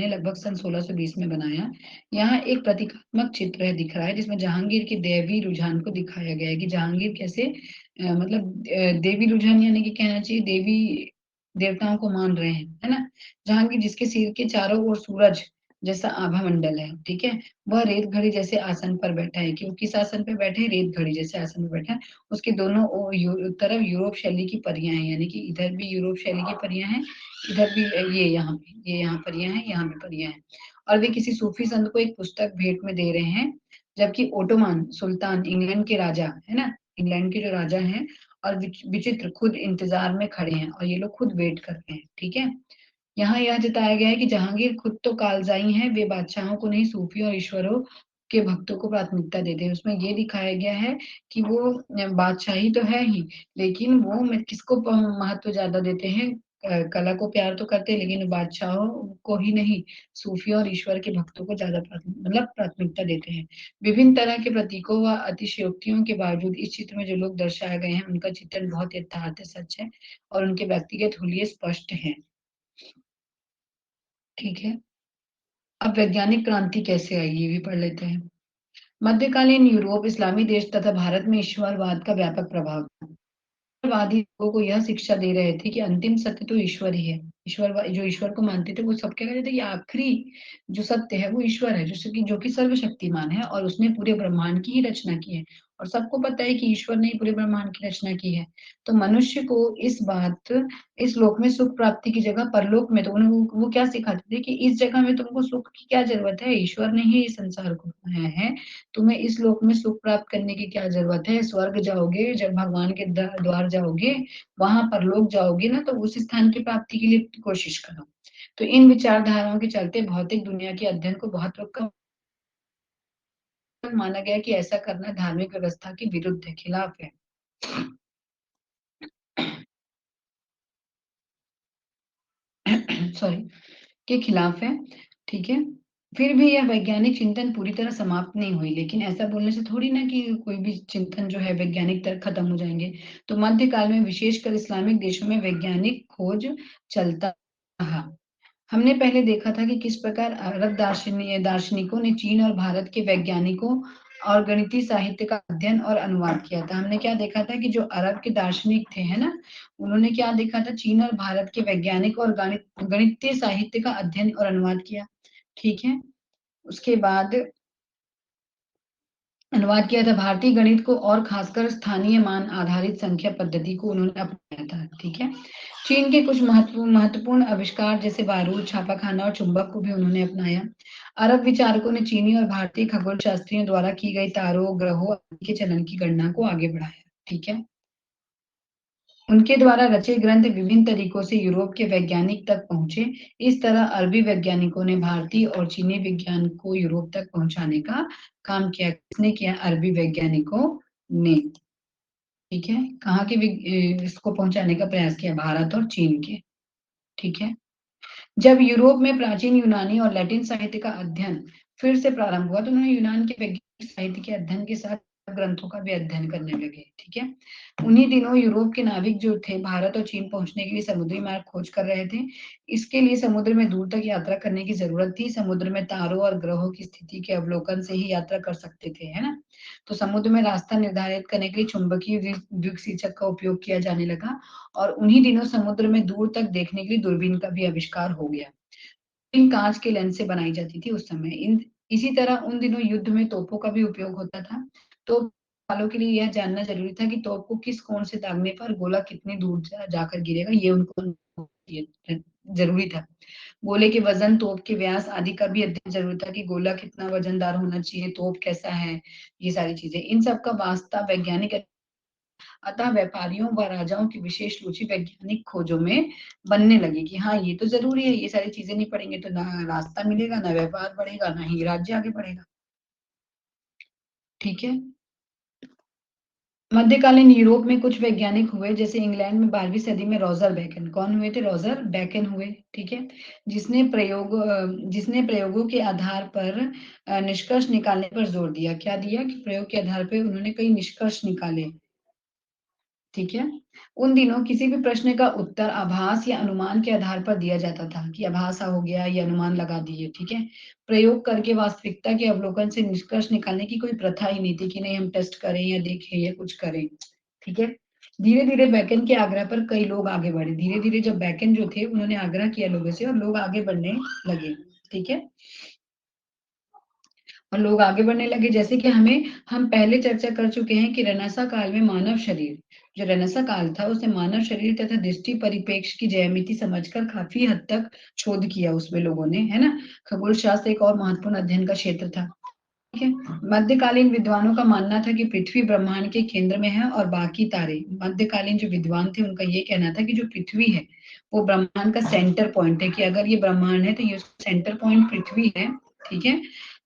लगभग सन 1620 में बनाया। यहाँ एक प्रतीकात्मक चित्र है, दिख रहा है, जिसमें जहांगीर के दैवी रुझान को दिखाया गया है, कि जहांगीर कैसे मतलब देवी रुझान, यानी कि कहना चाहिए देवी देवताओं को मान रहे हैं, है ना। जहांगीर जिसके सिर के चारों ओर सूरज जैसा आभा मंडल है, ठीक है, वह रेत घड़ी जैसे आसन पर बैठा है, कि वो किस आसन पर बैठे हैं, रेत घड़ी जैसे आसन पर बैठा है। उसके दोनों तरफ यूरोप शैली की परियां हैं, यानी कि इधर भी यूरोप शैली की परियां हैं, इधर भी ये यहाँ परियां हैं, यहाँ भी परियां हैं। और वे किसी सूफी संत को एक पुस्तक भेंट में दे रहे हैं, जबकि ओटोमान सुल्तान, इंग्लैंड के राजा, है ना, इंग्लैंड के जो राजा हैं, और विचित्र खुद इंतजार में खड़े हैं, और ये लोग खुद वेट कर रहे हैं। ठीक है, यहाँ यह जताया गया है कि जहांगीर खुद तो कालजाई हैं, वे बादशाहों को नहीं, सूफी और ईश्वरों के भक्तों को प्राथमिकता देते हैं। उसमें ये दिखाया गया है कि वो बादशाही तो है ही, लेकिन वो किसको महत्व ज्यादा देते हैं, कला को प्यार तो करते हैं, लेकिन बादशाहों को ही नहीं, सूफियों और ईश्वर के भक्तों को ज्यादा मतलब प्राथमिकता देते हैं। विभिन्न तरह के प्रतीकों व अतिशयोक्तियों के बावजूद इस चित्र में जो लोग दर्शाए गए हैं उनका चित्रण बहुत यथार्थ है, सच है, और उनके व्यक्तिगत हुलिये स्पष्ट हैं। ठीक है। अब वैज्ञानिक क्रांति कैसे आई ये भी पढ़ लेते हैं। मध्यकालीन यूरोप, इस्लामी देश तथा भारत में ईश्वरवाद का व्यापक प्रभाव था। वादी लोगों को यह शिक्षा दे रहे थे कि अंतिम सत्य तो ईश्वर ही है। ईश्वर, जो ईश्वर को मानते थे वो सब क्या कहते थे कि आखिरी जो सत्य है वो ईश्वर है, जो कि सर्वशक्तिमान है और उसने पूरे ब्रह्मांड की ही रचना की है। और सबको पता है कि ईश्वर ने ही पूरे ब्रह्मांड की रचना की है। तो मनुष्य को इस लोक में सुख प्राप्ति की जगह परलोक में, तो उन्हें वो क्या सिखाते थे कि इस जगह में तुमको सुख की क्या जरूरत है, ईश्वर ने ही इस संसार को बनाया है। तुम्हें इस लोक में सुख प्राप्त करने की क्या जरूरत है, स्वर्ग जाओगे, जब भगवान के द्वार जाओगे, वहां पर लोग जाओगे ना, तो उस स्थान की प्राप्ति के लिए कोशिश करो। तो इन विचारधाराओं के चलते भौतिक दुनिया के अध्ययन को बहुत कम माना गया कि ऐसा करना धार्मिक व्यवस्था के विरुद्ध है, खिलाफ है। सॉरी, के खिलाफ है। ठीक है। फिर भी यह वैज्ञानिक चिंतन पूरी तरह समाप्त नहीं हुई, लेकिन ऐसा बोलने से थोड़ी ना कि कोई भी चिंतन जो है वैज्ञानिक तर्क खत्म हो जाएंगे। तो मध्यकाल में विशेषकर इस्लामिक देशों में वैज्ञानिक खोज चलता रहा। हमने पहले देखा था कि किस प्रकार अरब दार्शनिकों ने चीन और भारत के वैज्ञानिकों और गणितीय साहित्य का अध्ययन और अनुवाद किया था। हमने क्या देखा था कि जो अरब के दार्शनिक थे, है ना, उन्होंने क्या देखा था, चीन और भारत के वैज्ञानिक और गणितीय साहित्य का अध्ययन और अनुवाद किया। ठीक है। उसके बाद अनुवाद किया था भारतीय गणित को और खासकर स्थानीय मान आधारित संख्या पद्धति को उन्होंने अपनाया था। ठीक है। चीन के कुछ महत्वपूर्ण आविष्कार जैसे बारूद, छापाखाना और चुंबक को भी उन्होंने अपनाया। अरब विचारकों ने चीनी और भारतीय खगोल शास्त्रियों द्वारा की गई तारों, ग्रहों आदि के चलन की गणना को आगे बढ़ाया। ठीक है। उनके द्वारा रचे ग्रंथ विभिन्न तरीकों से यूरोप के वैज्ञानिक तक पहुंचे। इस तरह अरबी वैज्ञानिकों ने भारतीय और चीनी विज्ञान को यूरोप तक पहुंचाने का काम किया। किसने किया? अरबी वैज्ञानिकों ने। ठीक है। कहाँ के इसको पहुंचाने का प्रयास किया? भारत और चीन के। ठीक है। जब यूरोप में प्राचीन यूनानी और लैटिन साहित्य का अध्ययन फिर से प्रारंभ हुआ, तो उन्होंने यूनान के वैज्ञानिक साहित्य के अध्ययन के साथ ग्रंथों का भी अध्ययन करने लगे। ठीक है। उन्हीं दिनों यूरोप के नाविक जो थे भारत और चीन पहुंचने के लिए समुद्री मार्ग खोज कर रहे थे। इसके लिए समुद्र में दूर तक यात्रा करने की जरूरत थी। समुद्र में तारों और ग्रहों की स्थिति के अवलोकन से ही यात्रा कर सकते थे, है ना। तो समुद्र में रास्ता निर्धारित करने के लिए चुंबकीय दिक्सूचक का उपयोग किया जाने लगा। और उन्हीं दिनों समुद्र में दूर तक देखने के लिए दूरबीन का भी आविष्कार हो गया। इन कांच के लेंस से बनाई जाती थी उस समय। इन इसी तरह उन दिनों युद्ध में तोपों का भी उपयोग होता था। तो वालों के लिए यह जानना जरूरी था कि तोप को किस कोण से दागने पर गोला कितनी दूर जाकर गिरेगा, ये उनको जरूरी था। गोले के वजन, तोप के व्यास आदि का भी अध्ययन जरूरी था कि गोला कितना वजनदार होना चाहिए, तोप कैसा है, ये सारी चीजें, इन सब का वास्ता वैज्ञानिक। अतः व्यापारियों व राजाओं की विशेष रुचि वैज्ञानिक खोजों में बनने लगी कि हाँ ये तो जरूरी है, ये सारी चीजें नहीं पढ़ेंगे तो ना रास्ता मिलेगा, ना व्यापार बढ़ेगा, ना ही राज्य आगे बढ़ेगा। ठीक है। मध्यकालीन यूरोप में कुछ वैज्ञानिक हुए, जैसे इंग्लैंड में 12वीं सदी में रॉजर बैकन। कौन हुए थे? रॉजर बैकन हुए। ठीक है। जिसने प्रयोगों के आधार पर निष्कर्ष निकालने पर जोर दिया। क्या दिया? कि प्रयोग के आधार पर उन्होंने कई निष्कर्ष निकाले। ठीक है। उन दिनों किसी भी प्रश्न का उत्तर आभास या अनुमान के आधार पर दिया जाता था, कि आभास हो गया या अनुमान लगा दिए। ठीक है। प्रयोग करके वास्तविकता के अवलोकन से निष्कर्ष निकालने की कोई प्रथा ही नहीं थी कि नहीं हम टेस्ट करें या देखें या कुछ करें। ठीक है। धीरे धीरे बैकन के आग्रह पर कई लोग आगे बढ़े। धीरे धीरे जब बैकन जो थे उन्होंने आग्रह किया लोगों से और लोग आगे बढ़ने लगे। ठीक है। और लोग आगे बढ़ने लगे, जैसे कि हम पहले चर्चा कर चुके हैं कि रेनेसां काल में मानव शरीर, जो रेनेसां काल था उसने मानव शरीर तथा दृष्टि परिप्रेक्ष्य की ज्यामिति समझकर काफी हद तक शोध किया उसमें लोगों ने, है ना। खगोल शास्त्र एक और महत्वपूर्ण अध्ययन का क्षेत्र था। ठीक है। मध्यकालीन विद्वानों का मानना था कि पृथ्वी ब्रह्मांड के केंद्र में है और बाकी तारे, मध्यकालीन जो विद्वान थे उनका ये कहना था कि जो पृथ्वी है वो ब्रह्मांड का सेंटर पॉइंट है, कि अगर ये ब्रह्मांड है तो ये सेंटर पॉइंट पृथ्वी है। ठीक है।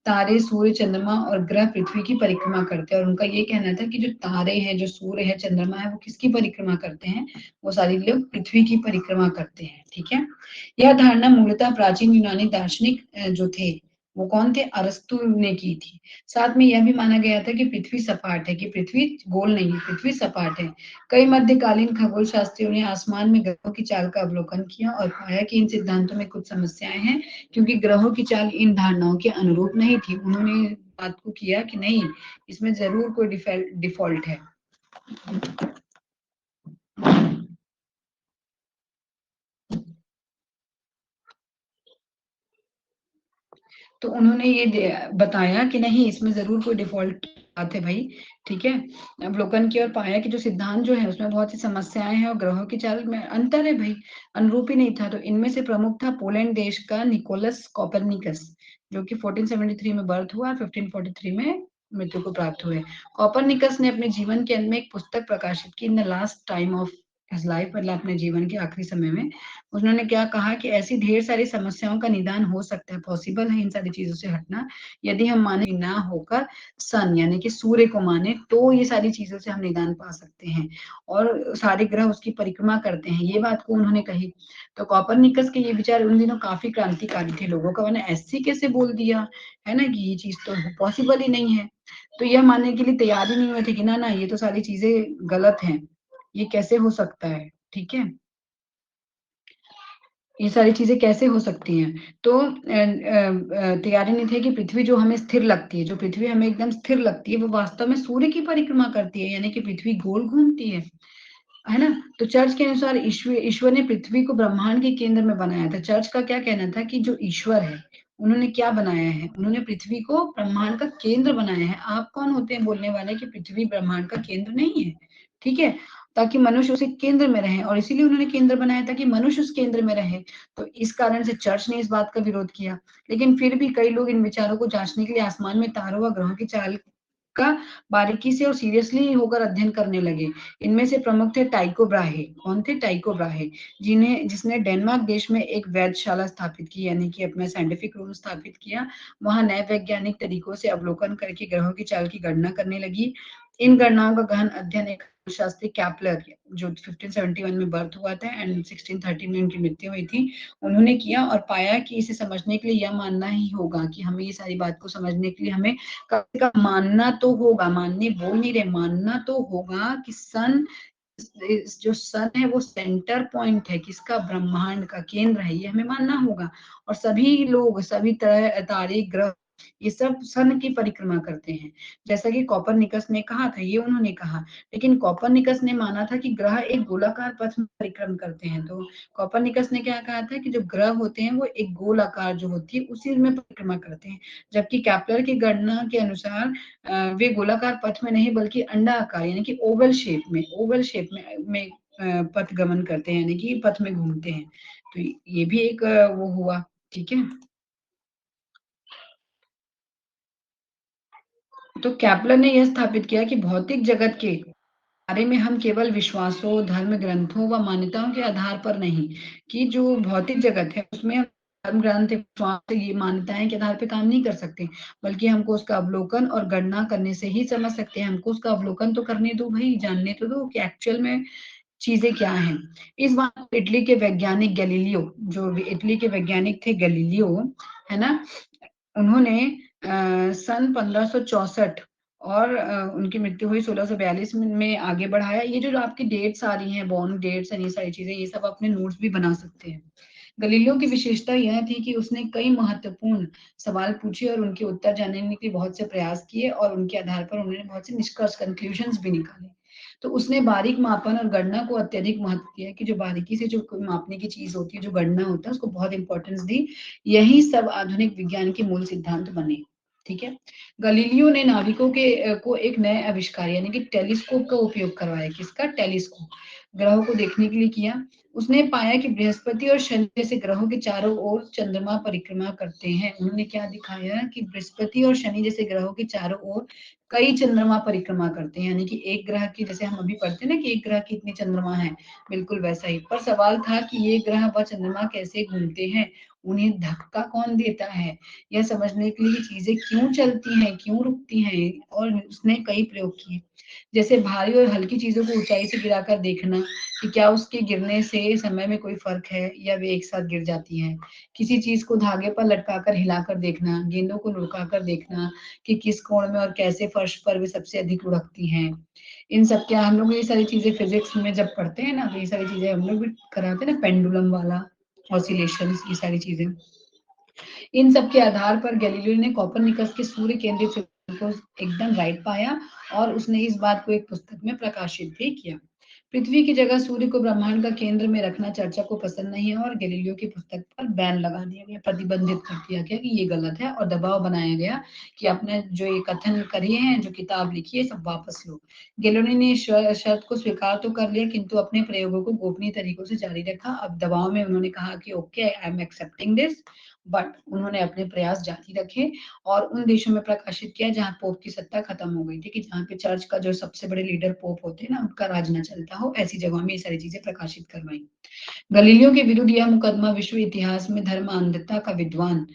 तारे, सूर्य, चंद्रमा और ग्रह पृथ्वी की परिक्रमा करते हैं। और उनका ये कहना था कि जो तारे हैं, जो सूर्य है, चंद्रमा है, वो किसकी परिक्रमा करते हैं? वो सारे लोग पृथ्वी की परिक्रमा करते हैं। ठीक है, यह धारणा मूलतः प्राचीन यूनानी दार्शनिक जो थे, वो कौन थे? अरस्तु ने की थी। साथ में यह भी माना गया था कि पृथ्वी सपाट है, कि पृथ्वी गोल नहीं है, पृथ्वी सपाट है। कई मध्यकालीन खगोल शास्त्रियों ने आसमान में ग्रहों की चाल का अवलोकन किया और पाया कि इन सिद्धांतों में कुछ समस्याएं हैं, क्योंकि ग्रहों की चाल इन धारणाओं के अनुरूप नहीं थी। उन्होंने बात को किया कि नहीं, इसमें जरूर कोई डिफॉल्ट है। तो उन्होंने ये बताया कि नहीं, इसमें जरूर कोई डिफॉल्ट बात है भाई। ठीक है, अवलोकन किया और पाया कि जो सिद्धांत जो है उसमें बहुत सी समस्याएं हैं और ग्रहों की चाल में अंतर है भाई, अनुरूप ही नहीं था। तो इनमें से प्रमुख था पोलैंड देश का निकोलस कॉपरनिकस, जो कि 1473 में बर्थ हुआ, 1543 में मृत्यु को प्राप्त हुए। कॉपरनिकस ने अपने जीवन के अंत में एक पुस्तक प्रकाशित की, in the last time of his life, मतलब अपने जीवन के आखिरी समय में। उन्होंने क्या कहा कि ऐसी ढेर सारी समस्याओं का निदान हो सकता है, पॉसिबल है इन सारी चीजों से हटना, यदि हम माने ना होकर सन यानी कि सूर्य को माने, तो ये सारी चीजों से हम निदान पा सकते हैं और सारे ग्रह उसकी परिक्रमा करते हैं। ये बात को उन्होंने कही। तो कॉपरनिकस के ये विचार उन दिनों काफी क्रांतिकारी थे। लोगों का मैंने ऐसे कैसे बोल दिया है ना, कि ये चीज तो पॉसिबल ही नहीं है। तो यह मानने के लिए तैयार ही नहीं हुए थे कि ना ना, ये तो सारी चीजें गलत हैं, ये कैसे हो सकता है। ठीक है, ये सारी चीजें कैसे हो सकती हैं? तो तैयारी नहीं थे कि पृथ्वी जो हमें स्थिर लगती है, जो पृथ्वी हमें एकदम स्थिर लगती है, वो वास्तव में सूर्य की परिक्रमा करती है, यानी कि पृथ्वी गोल घूमती है ना। तो चर्च के अनुसार ईश्वर ईश्वर ने पृथ्वी को ब्रह्मांड के केंद्र में बनाया था। चर्च का क्या कहना था कि जो ईश्वर है, उन्होंने क्या बनाया है? उन्होंने पृथ्वी को ब्रह्मांड का केंद्र बनाया है। आप कौन होते हैं बोलने वाले कि पृथ्वी ब्रह्मांड का केंद्र नहीं है? ठीक है, ताकि मनुष्य उसे केंद्र में रहे, और इसीलिए उन्होंने केंद्र बनाया था कि मनुष्य उस केंद्र में रहे। तो इस कारण से चर्च ने इस बात का विरोध किया। लेकिन फिर भी कई लोग इन विचारों को जांचने के लिए आसमान में तारों व ग्रहों की चाल का बारीकी से और सीरियसली होकर अध्ययन करने लगे। इनमें से प्रमुख थे टाइको ब्राहे। कौन थे? टाइको ब्राहे, जिसने डेनमार्क देश में एक वैधशाला स्थापित की, यानी कि अपना साइंटिफिक रूम स्थापित किया। वहां नए वैज्ञानिक तरीकों से अवलोकन करके ग्रहों की चाल की गणना करने लगी। इन गणनाओं का गहन अध्ययन एक शास्त्री कैप्लर, जो 1571 में बर्थ हुआ था एंड 1630 में उनकी मृत्यु हुई थी, उन्होंने किया और पाया कि इसे समझने के लिए यह मानना ही होगा कि हमें ये सारी बात को समझने के लिए हमें कम से कम मानना तो होगा, मानने बोल नहीं रहे, मानना तो होगा कि सन, जो सन है वो सेंटर पॉइंट है, किसका? ब्रह्मांड का केंद्र है, ये हमें मानना होगा। और सभी लोग, सभी तरह तारे, ग्रह, ये सब सन की परिक्रमा करते हैं, जैसा कि कॉपरनिकस ने कहा था, ये उन्होंने कहा। लेकिन कॉपरनिकस ने माना था कि ग्रह एक गोलाकार पथ में परिक्रम करते हैं। तो कॉपरनिकस ने क्या कहा था कि जो ग्रह होते हैं वो एक गोलाकार जो होती है उसी में परिक्रमा करते हैं, जबकि कैप्लर की गणना के अनुसार वे गोलाकार पथ में नहीं बल्कि अंडाकार यानी कि ओवल शेप में पथ गमन करते हैं, यानी कि पथ में घूमते हैं। तो ये भी एक वो हुआ। ठीक है, तो कैप्लर ने यह स्थापित किया कि भौतिक जगत के बारे में हम केवल विश्वासों, धर्म ग्रंथों व मान्यताओं के आधार पर नहीं, कि जो भौतिक जगत है उसमें हम धर्म ग्रंथ, विश्वास, ये मान्यताएं के आधार पे काम नहीं कर सकते, बल्कि हमको उसका अवलोकन और गणना करने से ही समझ सकते हैं। हमको उसका अवलोकन तो करने दो भाई, जानने तो दो कि एक्चुअल में चीजें क्या हैं। इस बात को इटली के वैज्ञानिक गैलीलियो, जो इटली के वैज्ञानिक थे गैलीलियो, है ना, उन्होंने सन 1564 और उनकी मृत्यु हुई 1642 में आगे बढ़ाया। ये जो आपकी डेट्स आ रही हैं, बॉर्न डेट्स एंड ये सारी चीजें, ये सब अपने नोट्स भी बना सकते हैं। गलीलियो की विशेषता यह थी कि उसने कई महत्वपूर्ण सवाल पूछे और उनके उत्तर जानने के लिए बहुत से प्रयास किए, और उनके आधार पर उन्होंने बहुत से निष्कर्ष, कंक्लूजन्स भी निकाले। तो उसने बारीक मापन और गणना को अत्यधिक महत्व दिया, कि जो बारीकी से जो मापने की चीज होती है, जो गणना होता है, उसको बहुत इंपॉर्टेंस दी। यही सब आधुनिक विज्ञान के मूल सिद्धांत बने। ठीक है, गलीलियो ने नाविकों को एक नए आविष्कार यानी कि टेलीस्कोप का उपयोग करवाया। किसका? टेलीस्कोप, ग्रहों को देखने के लिए किया। उसने पाया कि बृहस्पति और शनि जैसे ग्रहों के चारों ओर चंद्रमा परिक्रमा करते हैं। उन्होंने क्या दिखाया कि बृहस्पति और शनि जैसे ग्रहों के चारों ओर कई चंद्रमा परिक्रमा करते हैं, यानी कि एक ग्रह की, जैसे हम अभी पढ़ते हैं ना कि एक ग्रह की इतनी चंद्रमा है, बिल्कुल वैसा ही। पर सवाल था कि ये ग्रह व चंद्रमा कैसे घूमते हैं, उन्हें धक्का कौन देता है, यह समझने के लिए चीजें क्यों चलती हैं, क्यों रुकती हैं, और उसने कई प्रयोग किए। जैसे भारी और हल्की चीजों को ऊंचाई से गिराकर देखना कि क्या उसके गिरने से समय में कोई फर्क है या वे एक साथ गिर जाती हैं। किसी चीज को धागे पर लटकाकर हिलाकर देखना, गेंदों को लुढ़काकर देखना कि किस कोण में और कैसे फर्श पर वे सबसे अधिक लुढ़कती हैं। इन सब क्या हम लोग ये सारी चीजें फिजिक्स में जब पढ़ते हैं ना, तो ये सारी चीजें हम लोग भी कराते हैं ना, पेंडुलम वाला ऑसिलेशंस, ये सारी चीजें। इन सब के आधार पर गैलीलियो ने कोपरनिकस के सूर्य केंद्रित सूत्र को एकदम राइट पाया, और उसने इस बात को एक पुस्तक में प्रकाशित भी किया। पृथ्वी की जगह सूर्य को ब्रह्मांड का केंद्र में रखना चर्चा को पसंद नहीं है, और गैलीलियो की पुस्तक पर बैन लगा दिया गया, प्रतिबंधित कर दिया गया कि ये गलत है, और दबाव बनाया गया कि आपने जो ये कथन करिए हैं, जो किताब लिखी है, सब वापस लो। गैलीलियो ने शर्त को स्वीकार तो कर लिया, किंतु अपने प्रयोगों को गोपनीय तरीकों से जारी रखा। अब दबाव में उन्होंने कहा कि okay, I am accepting this, but उन्होंने अपने प्रयास जारी रखे और उन देशों में प्रकाशित किया जहां पोप की सत्ता खत्म हो गई थी, कि जहाँ पे चर्च का जो सबसे बड़े लीडर पोप होते हैं ना, उनका राज न चलता हो, ऐसी जगहों में ये सारी चीजें प्रकाशित करवाई। गलीलियो के विरुद्ध यह मुकदमा विश्व इतिहास में धर्मांधता का विद्वान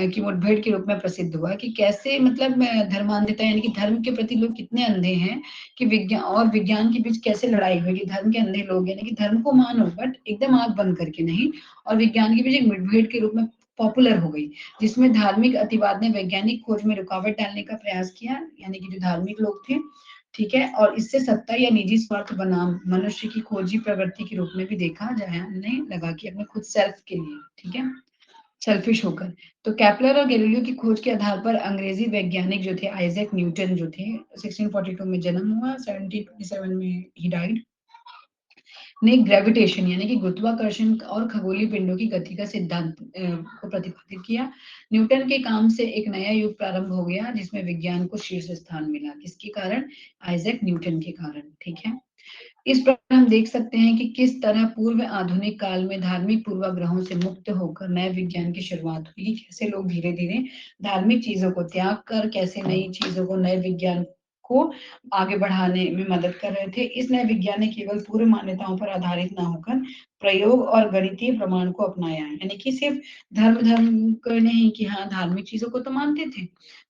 की मुठभेड़ के रूप में प्रसिद्ध हुआ, कि कैसे मतलब धर्मांधता, यानी कि धर्म के प्रति लोग कितने अंधे हैं, कि विज्ञान और विज्ञान के बीच कैसे लड़ाई हुई, कि धर्म के अंधे लोग, यानी कि धर्म को मानो बट एकदम आंख बंद करके नहीं, और विज्ञान के बीच एक मुठभेड़ के रूप में पॉपुलर हो गई, जिसमें धार्मिक अतिवाद ने वैज्ञानिक खोज में रुकावट डालने का प्रयास किया, यानी कि जो धार्मिक लोग थे, ठीक है, और इससे सत्ता या निजी स्वार्थ बनाम मनुष्य की खोजी प्रवृत्ति के रूप में भी देखा जाने लगा, कि अपने खुद सेल्फ के लिए, ठीक है, सेल्फिश होकर। तो केपलर और गैलीलियो की खोज के आधार पर अंग्रेजी वैज्ञानिक जो थे, आइजैक न्यूटन जो थे, 1642 में जन्म हुआ, 1727 में ही डाइड, ने ग्रेविटेशन यानी कि गुरुत्वाकर्षण और खगोलीय पिंडों की गति का सिद्धांत को प्रतिपादित किया। न्यूटन के काम से एक नया युग प्रारंभ हो गया, जिसमें विज्ञान को शीर्ष स्थान मिला, किसके कारण, आइजैक न्यूटन के कारण, ठीक है। इस प्रकार हम देख सकते हैं कि किस तरह पूर्व आधुनिक काल में धार्मिक पूर्वाग्रहों से मुक्त होकर नए विज्ञान की शुरुआत हुई, कैसे लोग धीरे धीरे धार्मिक चीजों को त्याग कर कैसे नई चीजों को, नए विज्ञान को आगे बढ़ाने में मदद कर रहे थे। इस नए विज्ञान ने केवल पूर्व मान्यताओं पर आधारित न होकर प्रयोग और गणितीय प्रमाण को अपनाया है, यानी कि सिर्फ धर्म धर्म को नहीं, कि हाँ धार्मिक चीजों को तो मानते थे,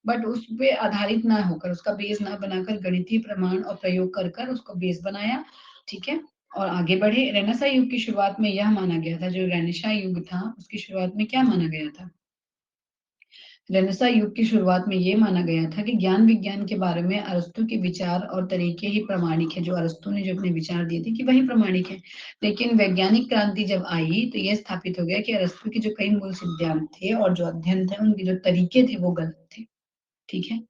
बट उस पे आधारित ना होकर, उसका बेस ना बनाकर, गणितीय प्रमाण और प्रयोग कर कर उसको बेस बनाया, ठीक है, और आगे बढ़े। रेनेसा युग की शुरुआत में यह माना गया था, जो रेनेसा युग था उसकी शुरुआत में क्या माना गया था, रेनेसा युग की शुरुआत में ये माना गया था कि ज्ञान विज्ञान के बारे में अरस्तु के विचार और तरीके ही प्रमाणिक है, जो अरस्तु ने जो अपने विचार दिए थे कि वही प्रमाणिक है। लेकिन वैज्ञानिक क्रांति जब आई तो यह स्थापित हो गया कि अरस्तु के जो कई मूल सिद्धांत थे और जो अध्ययन थे, उनके जो तरीके थे वो गलत थे, ठीक है।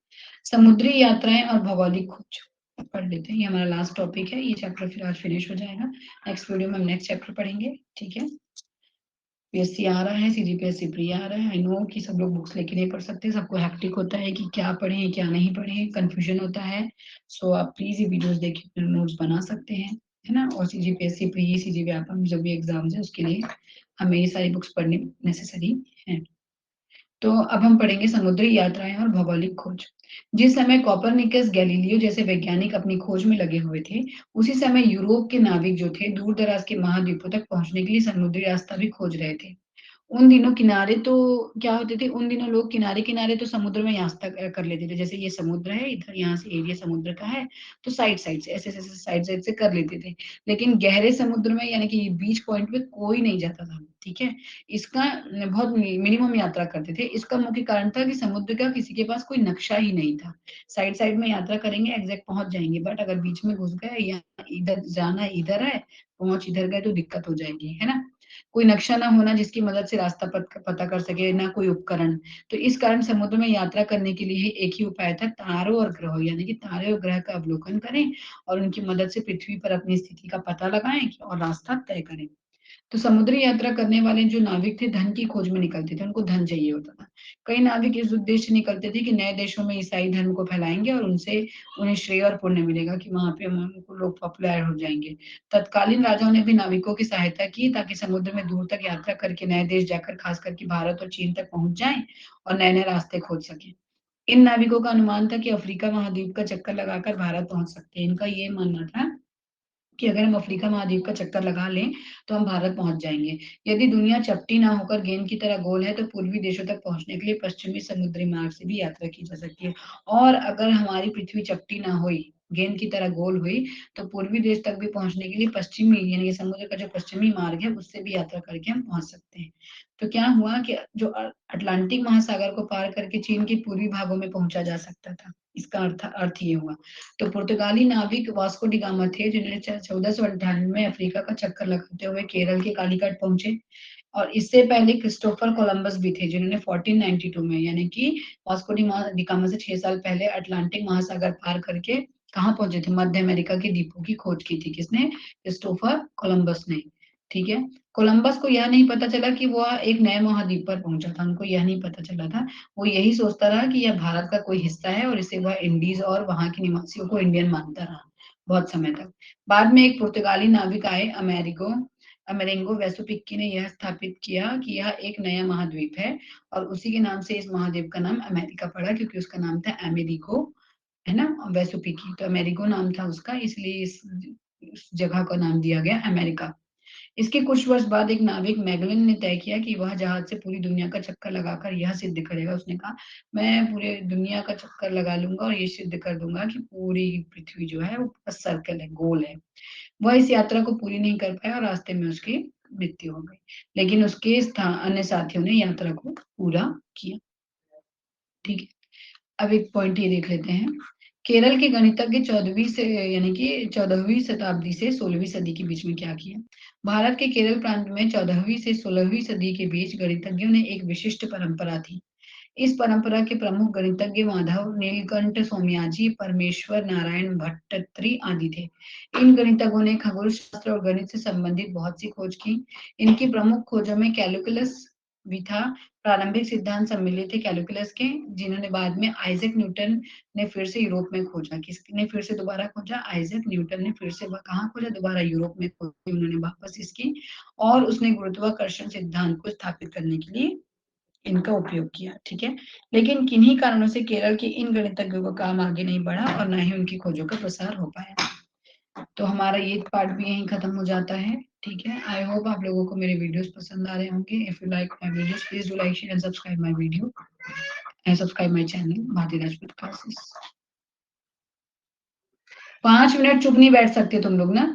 समुद्री यात्राएं और भौगोलिक खोज पढ़ लेते हैं, ये हमारा लास्ट टॉपिक है, ये चैप्टर फिर आज फिनिश हो जाएगा। नेक्स्ट वीडियो में हम नेक्स्ट चैप्टर पढ़ेंगे, ठीक है। पीएससी आ रहा है, सीजीपीएससी प्री आ रहा है, आई नो कि सब लोग बुक्स लेके नहीं पढ़ सकते, सबको हैक्टिक होता है कि क्या पढ़ें क्या नहीं पढ़ें, कंफ्यूजन होता है। सो आप प्लीज ये वीडियोस देख के नोट्स बना सकते हैं, है ना। और सीजीपीएससी प्री, सीजी व्यापम, जो भी एग्जाम्स है उसके लिए हमें ये सारी बुक्स पढ़नी नेसेसरी है। तो अब हम पढ़ेंगे समुद्री यात्राएं और भौगोलिक खोज। जिस समय कोपरनिकस, गैलीलियो जैसे वैज्ञानिक अपनी खोज में लगे हुए थे, उसी समय यूरोप के नाविक जो थे दूर दराज के महाद्वीपों तक पहुंचने के लिए समुद्री रास्ता भी खोज रहे थे। उन दिनों किनारे तो क्या होते थे, उन दिनों लोग किनारे किनारे तो समुद्र में यात्रा कर लेते थे, जैसे ये समुद्र है, इधर यहाँ से एरिया समुद्र का है, तो साइड साइड से ऐसे ऐसे साइड साइड से कर लेते थे। लेकिन गहरे समुद्र में, यानी कि बीच पॉइंट पे कोई नहीं जाता था, ठीक है। इसका बहुत मिनिमम यात्रा करते थे। इसका मुख्य कारण था कि समुद्र का किसी के पास कोई नक्शा ही नहीं था। साइड साइड में यात्रा करेंगे, एग्जैक्ट पहुंच जाएंगे, बट अगर बीच में घुस गए या इधर जाना इधर है, पहुंच इधर गए, तो दिक्कत हो जाएगी, है ना। कोई नक्शा ना होना जिसकी मदद से रास्ता पता कर सके, ना कोई उपकरण। तो इस कारण समुद्र में यात्रा करने के लिए एक ही उपाय था, तारों और ग्रहों, यानी कि तारे और ग्रह का अवलोकन करें और उनकी मदद से पृथ्वी पर अपनी स्थिति का पता लगाएं और रास्ता तय करें। तो समुद्री यात्रा करने वाले जो नाविक थे, धन की खोज में निकलते थे, उनको धन चाहिए होता था। कई नाविक इस उद्देश्य से निकलते थे कि नए देशों में ईसाई धर्म को फैलाएंगे और उनसे उन्हें श्रेय और पुण्य मिलेगा, कि वहां पे उनको लोग पॉपुलर हो जाएंगे। तत्कालीन राजाओं ने भी नाविकों की सहायता की, ताकि समुद्र में दूर तक यात्रा करके नए देश जाकर, खास करके भारत और चीन तक पहुंच जाएं और नए नए रास्ते खोज सकें। इन नाविकों का अनुमान था कि अफ्रीका महाद्वीप का चक्कर लगाकर भारत पहुंच सकते हैं। इनका ये मानना था कि अगर हम अफ्रीका महाद्वीप का चक्कर लगा लें तो हम भारत पहुंच जाएंगे। यदि दुनिया चपटी ना होकर गेंद की तरह गोल है तो पूर्वी देशों तक पहुंचने के लिए पश्चिमी समुद्री मार्ग से भी यात्रा की जा सकती है। और अगर हमारी पृथ्वी चपटी ना हुई, गेंद की तरह गोल हुई, तो पूर्वी देश तक भी पहुंचने के लिए पश्चिमी यानी कि समुद्र का जो पश्चिमी मार्ग है उससे भी यात्रा करके हम पहुंच सकते हैं। तो क्या हुआ कि जो अटलांटिक महासागर को पार करके चीन के पूर्वी भागों में पहुंचा जा सकता था। इसका अर्थ ये हुआ। तो पुर्तगाली नाविक वास्को डी गामा थे जिन्होंने 1498 में अफ्रीका का चक्कर लगाते हुए केरल के कालीकट पहुंचे। और इससे पहले क्रिस्टोफर कोलंबस भी थे जिन्होंने 1492 में यानी कि वास्को डी गामा से 6 साल पहले अटलांटिक महासागर पार करके कहाँ पहुंचे थे, मध्य अमेरिका के द्वीपों की खोज की थी। किसने? क्रिस्टोफर कोलंबस ने। ठीक है। कोलंबस को यह नहीं पता चला कि वह एक नए महाद्वीप पर पहुंचा था, उनको यह नहीं पता चला था। वो यही सोचता रहा कि यह भारत का कोई हिस्सा है और इसे वह इंडीज और वहां के निवासियों को इंडियन मानता रहा बहुत समय तक। बाद में एक पुर्तगाली नाविक आए, अमेरिगो वेसुपिक्की ने यह स्थापित किया कि यह एक नया महाद्वीप है और उसी के नाम से इस महाद्वीप का नाम अमेरिका पड़ा, क्योंकि उसका नाम था अमेरिगो, है ना, वेसुपिक्की। तो अमेरिगो नाम था उसका, इसलिए इस जगह का नाम दिया गया अमेरिका। इसके कुछ वर्ष बाद एक नाविक मैगलन ने तय किया कि वह जहाज से पूरी दुनिया का चक्कर लगाकर यह सिद्ध करेगा। उसने कहा, मैं पूरे दुनिया का चक्कर लगा लूंगा और ये सिद्ध कर दूंगा कि पूरी पृथ्वी जो है वो सर्कल है, गोल है। वह इस यात्रा को पूरी नहीं कर पाया और रास्ते में उसकी मृत्यु हो गई, लेकिन उसके अन्य साथियों ने यात्रा को पूरा किया। ठीक है। अब एक पॉइंट ये देख लेते हैं। केरल के गणितज्ञ 14वीं से यानी कि 14वीं शताब्दी से 16वीं सदी के बीच में क्या किया? भारत के केरल प्रांत में 14वीं से 16वीं सदी के बीच गणितज्ञों ने एक विशिष्ट परंपरा थी। इस परंपरा के प्रमुख गणितज्ञ माधव, नीलकंठ सोमयाजी, परमेश्वर नारायण भट्टत्री आदि थे। इन गणितज्ञों ने खगोल शास्त्र और गणित से संबंधित बहुत सी खोज की। इनकी प्रमुख खोजों में कैलकुलस भी था। प्रारंभिक सिद्धांत सम्मिलित थे कैलकुलस के, जिन्होंने बाद में आइजैक न्यूटन ने फिर से यूरोप में खोजा। किसने फिर से दोबारा खोजा? आइजैक न्यूटन ने फिर से कहाँ खोजा? दोबारा यूरोप में खोजी उन्होंने वापस इसकी। और उसने गुरुत्वाकर्षण सिद्धांत को स्थापित करने के लिए इनका उपयोग किया। ठीक है। लेकिन किन्हीं कारणों से केरल के इन गणितज्ञों का काम आगे नहीं बढ़ा और ना ही उनकी खोजों का प्रसार हो पाया। तो हमारा ये पार्ट भी यहीं खत्म हो जाता है। ठीक है। आई होप आप लोगों को मेरे वीडियोस पसंद आ रहे होंगे। If you like my videos please do like share and subscribe my video and subscribe my channel Bharti Rajput classes. 5 minute चुप नहीं बैठ सकते तुम लोग ना।